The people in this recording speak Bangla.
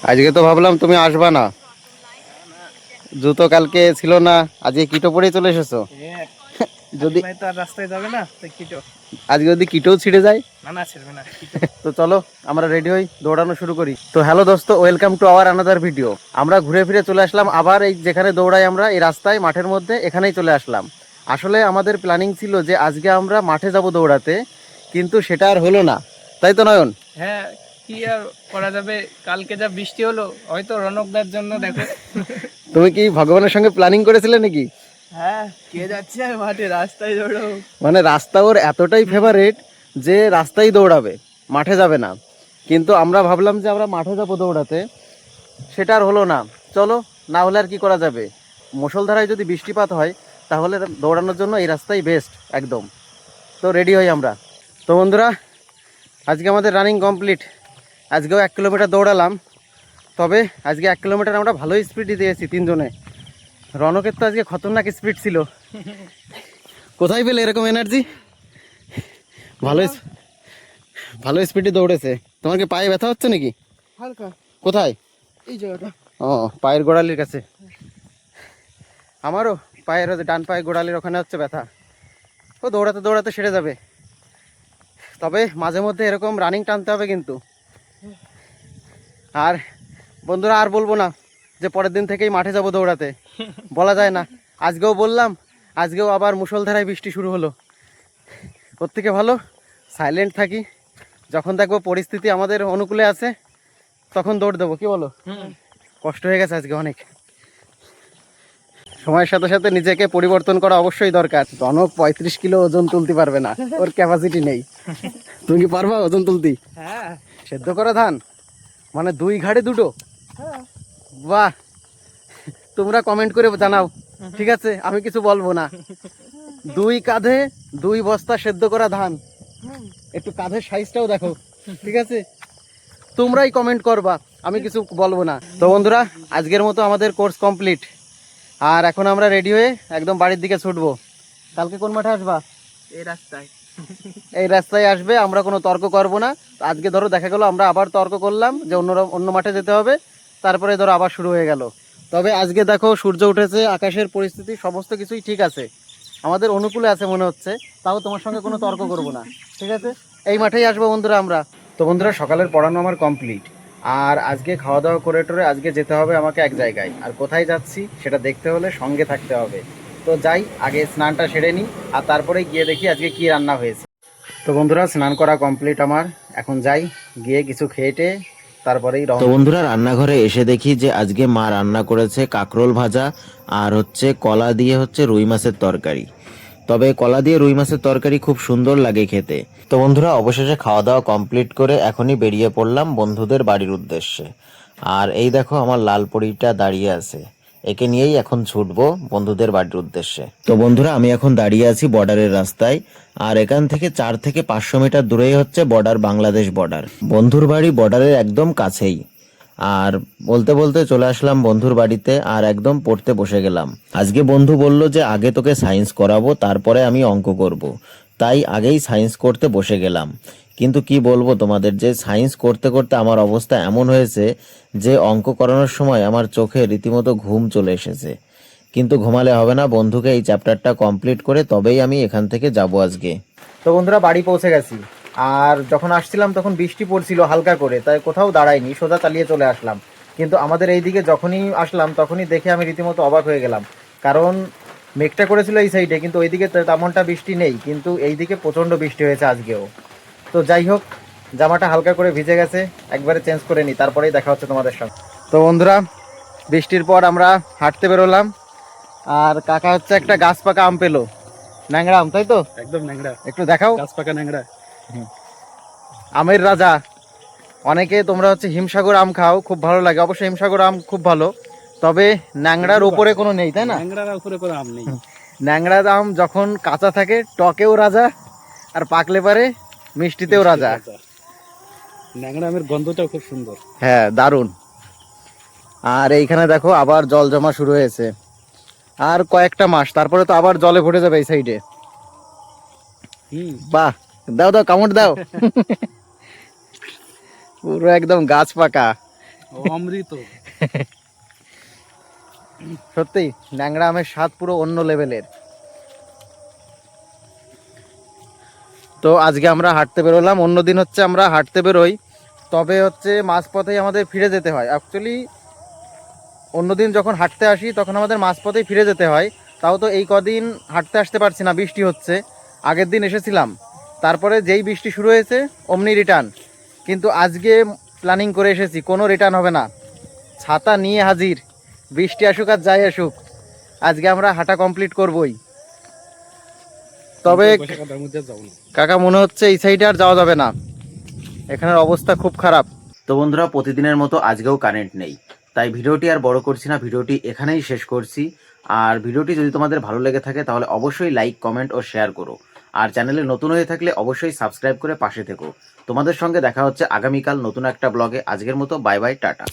আজকে তো ভাবলাম তুমি আসবা না, জুতো কালকে ছিল না, আজকে কিটো পরেই চলে এসেছো। যদি ভাই তো আর রাস্তায় যাবে না, তাই কিটো। আজকে যদি কিটোও ছিঁড়ে যায় না না, ছেড়বে না কিটো। তো চলো আমরা রেডি হই, দৌড়ানো শুরু করি। তো হ্যালো দোস্ত, welcome to our another video. আমরা ঘুরে ফিরে চলে আসলাম আবার এই যেখানে দৌড়াই আমরা, এই রাস্তায় মাঠের মধ্যে, এখানেই চলে আসলাম। আসলে আমাদের প্ল্যানিং ছিল যে আজকে আমরা মাঠে যাব দৌড়াতে, কিন্তু সেটা আর হলো না, তাই তো নয়ন? হ্যাঁ, কি আর করা যাবে, কালকে যা বৃষ্টি হলো, হয়তো রনকদার জন্য দেখো। তুমি কি ভগবানের সঙ্গে প্ল্যানিং করেছিলে নাকি? হ্যাঁ, কে যাচ্ছে আর মাঠে, রাস্তায় দৌড়ো। মানে রাস্তা ওর এতটাই ফেভারিট যে রাস্তায় দৌড়াবে, মাঠে যাবে না। কিন্তু আমরা ভাবলাম যে আমরা মাঠে যাবো দৌড়াতে, সেটা আর হলো না। চলো, না হলে আর কি করা যাবে, মুষলধারায় যদি বৃষ্টিপাত হয় তাহলে দৌড়ানোর জন্য এই রাস্তাই বেস্ট একদম। তো রেডি হই আমরা। তো বন্ধুরা, আজকে আমাদের রানিং কমপ্লিট। আজকেও 1 কিলোমিটার দৌড়ালাম, তবে আজকে 1 কিলোমিটার আমরা ভালোই স্পিড দিয়েছি তিনজনে। রনকের তো আজকে খতরনাক স্পিড ছিল। কোথায় পেলে এরকম এনার্জি? ভালো ভালো স্পিডে দৌড়েছে। তোমার কি পায়ে ব্যথা হচ্ছে নাকি? হালকা। কোথায়? এই জায়গাটা। ও, পায়ের গোড়ালির কাছে। আমারও পায়ের ডান পায়ের গোড়ালির ওখানে হচ্ছে ব্যথা। ও দৌড়াতে দৌড়াতে সেরে যাবে, তবে মাঝে মধ্যে এরকম রানিং টানতে হবে কিন্তু। আর বন্ধুরা, আর বলবো না যে পরের দিন থেকেই মাঠে যাব দৌড়াতে, বলা যায় না। আজকেও বললাম, আজকেও আবার মুষলধারায় বৃষ্টি শুরু হলো। ওর থেকে ভালো সাইলেন্ট থাকি, যখন দেখবো পরিস্থিতি আমাদের অনুকূলে আছে তখন দৌড় দেবো, কি বলো? কষ্ট হয়ে গেছে আজকে অনেক। সময়ের সাথে সাথে নিজেকে পরিবর্তন করা অবশ্যই দরকার। রনক 35 কিলো ওজন তুলতে পারবে না, ওর ক্যাপাসিটি নেই। তুমি কি পারবা ওজন তুলতে? হ্যাঁ। সেদ্ধ করা ধান মানে 2 ঘাড়ে 2টো? হ্যাঁ। বাহ, তোমরা কমেন্ট করে জানাও, ঠিক আছে? আমি কিছু বলবো না। 2 কাঁধে 2 বস্তা সেদ্ধ করা ধান, একটু কাঁধের সাইজটাও দেখো, ঠিক আছে? তোমরাই কমেন্ট করবা, আমি কিছু বলবো না। তো বন্ধুরা, আজকের মতো আমাদের কোর্স কমপ্লিট। আর এখন আমরা রেডি হয়ে একদম বাড়ির দিকে ছুটবো। কালকে কোন মাঠে আসবা? এই রাস্তায়। এই রাস্তায় আসবে, আমরা কোনো তর্ক করব না। আজকে ধরো দেখা গেলো আমরা আবার তর্ক করলাম যে অন্য মাঠে যেতে হবে, তারপরে ধরো আবার শুরু হয়ে গেল। তবে আজকে দেখো সূর্য উঠেছে, আকাশের পরিস্থিতি সমস্ত কিছুই ঠিক আছে, আমাদের অনুকূলে আছে মনে হচ্ছে। তাও তোমার সঙ্গে কোনো তর্ক করব না, ঠিক আছে? এই মাঠেই আসবো বন্ধুরা আমরা। তো বন্ধুরা, সকালের পড়ানো আমার কমপ্লিট। আর আজকে খাওয়া দাওয়া করে টোরে আজকে যেতে হবে আমাকে এক জায়গায়। আর কোথায় যাচ্ছি সেটা দেখতে হলে সঙ্গে থাকতে হবে। তো যাই, আগে স্নানটা সেরে নিই, আর তারপরে গিয়ে দেখি আজকে কি রান্না হয়েছে। তো বন্ধুরা, স্নান করা কমপ্লিট আমার, এখন যাই, গিয়ে কিছু খেয়ে তারপরেই রওনা। তো বন্ধুরা, রান্নাঘরে এসে দেখি যে আজকে মা রান্না করেছে কাঁকরোল ভাজা আর হচ্ছে কলা দিয়ে হচ্ছে রুই মাছের তরকারি। তবে কলা দিয়ে রুই মাছের তরকারি খুব সুন্দর লাগে খেতে। তো বন্ধুরা, অবশেষে খাওয়া দাওয়া কমপ্লিট করে এখনই বেরিয়ে পড়লাম বন্ধুদের বাড়ির উদ্দেশ্যে। আর এই দেখো আমার লাল পরীটা দাঁড়িয়ে আছে, একে নিয়েই এখন ছুটবো বন্ধুদের বাড়ির উদ্দেশ্যে। তো বন্ধুরা, আমি এখন দাঁড়িয়ে আছি বর্ডারের রাস্তায়। আর এখান থেকে 4 থেকে 500 মিটার দূরেই হচ্ছে বর্ডার, বাংলাদেশ বর্ডার। বন্ধুর বাড়ি বর্ডারের একদম কাছেই। আর বলতে বলতে চলে আসলাম বন্ধুর বাড়িতে, আর একদম পড়তে বসে গেলাম। আজকে বন্ধু বলল যে আগে তোকে সায়েন্স করাবো, তারপরে আমি অঙ্ক করব। তাই আগেই সায়েন্স করতে বসে গেলাম। কিন্তু কি বলবো তোমাদের, যে সায়েন্স করতে করতে আমার অবস্থা এমন হয়েছে যে অঙ্ক করানোর সময় আমার চোখে রীতিমতো ঘুম চলে এসেছে। কিন্তু ঘুমালে হবে না, বন্ধুকে এই চ্যাপ্টারটা কমপ্লিট করে তবেই আমি এখান থেকে যাব আজকে। তো বন্ধুরা, বাড়ি পৌঁছে গেছি। আর যখন আসছিলাম তখন বৃষ্টি পড়ছিল হালকা করে, তাই কোথাও দাঁড়াইনি, সোজা চালিয়ে চলে আসলাম। কিন্তু আমাদের এই দিকে যখনই আসলাম তখনই দেখে আমি রীতিমতো অবাক হয়ে গেলাম, কারণ মেঘটা করেছিল এই সাইডে, কিন্তু ওইদিকে তেমনটা বৃষ্টি নেই, কিন্তু এইদিকে প্রচণ্ড বৃষ্টি হয়েছে আজকেও। তো যাই হোক, জামাটা হালকা করে ভিজে গেছে, একবারে চেঞ্জ করে নিই, তারপরেই দেখা হচ্ছে তোমাদের সঙ্গে। তো বন্ধুরা, বৃষ্টির পর আমরা হাঁটতে বেরোলাম। আর কাকা হচ্ছে একটা গাছ পাকা আম পেলো, ন্যাংরা আম, তাই তো? একদম ন্যাংরা, একটু দেখাও। গাছ পাকা ন্যাংরা। আমের রাজা। অনেকে তোমরা হচ্ছে হিমসাগর আম খাও, খুব ভালো লাগে, অবশ্যই হিমসাগর আম খুব ভালো, তবে ন্যাংরার উপরে কোনো নেই, তাই না? ন্যাংরার উপরে কোনো আম নেই। ন্যাংরা আম যখন কাঁচা থাকে টকেও রাজা, আর পাকলে পারে মিষ্টিতেও রাজা। ন্যাংরা আমের গন্ধটাও খুব সুন্দর। হ্যাঁ, দারুণ। আর এইখানে দেখো আবার জল জমা শুরু হয়েছে, আর কয়েকটা মাস তারপরে তো আবার জলে ভরে যাবে এই সাইডে। বাহ, দাও দাও, কামড় দাও। পুরো একদম গাছ পাকা। অমৃত। সত্যি ন্যাংরা আমের স্বাদ পুরো অন্য লেভেলের। তো আজকে আমরা হাঁটতে বেরোলাম, অন্যদিন হচ্ছে আমরা হাঁটতে বেরোই, তবে হচ্ছে মাঝপথেই আমাদের ফিরে যেতে হয়। অ্যাকচুয়ালি অন্যদিন যখন হাঁটতে আসি তখন আমাদের মাঝপথেই ফিরে যেতে হয়। তাও তো এই কদিন হাঁটতে আসতে পারছি না, বৃষ্টি হচ্ছে। আগের দিন এসেছিলাম, তারপরে যেই বৃষ্টি শুরু হয়েছে অমনি রিটার্ন। কিন্তু আজকে প্ল্যানিং করে এসেছি, কোনো রিটার্ন হবে না, ছাতা নিয়ে হাজির, বৃষ্টি আসুক আর যাই আসুক, আজকে আমরা হাঁটা কমপ্লিট করবই। তবে কথার মধ্যে যাও না। কাকা মনে হচ্ছে এই সাইডে আর যাওয়া যাবে না, এখানের অবস্থা খুব খারাপ। তো বন্ধুরা, প্রতিদিনের মতো আজকেও কারেন্ট নেই, তাই ভিডিওটি আর বড় করছি না, ভিডিওটি এখানেই শেষ করছি। আর ভিডিওটি যদি তোমাদের ভালো লেগে থাকে তাহলে অবশ্যই লাইক, কমেন্ট ও শেয়ার করো। আর চ্যানেলে নতুন হয়ে থাকলে অবশ্যই সাবস্ক্রাইব করে পাশে থেকো। তোমাদের সঙ্গে দেখা হচ্ছে আগামীকাল নতুন একটা ব্লগে। আজকের মতো বাই বাই, টাটা।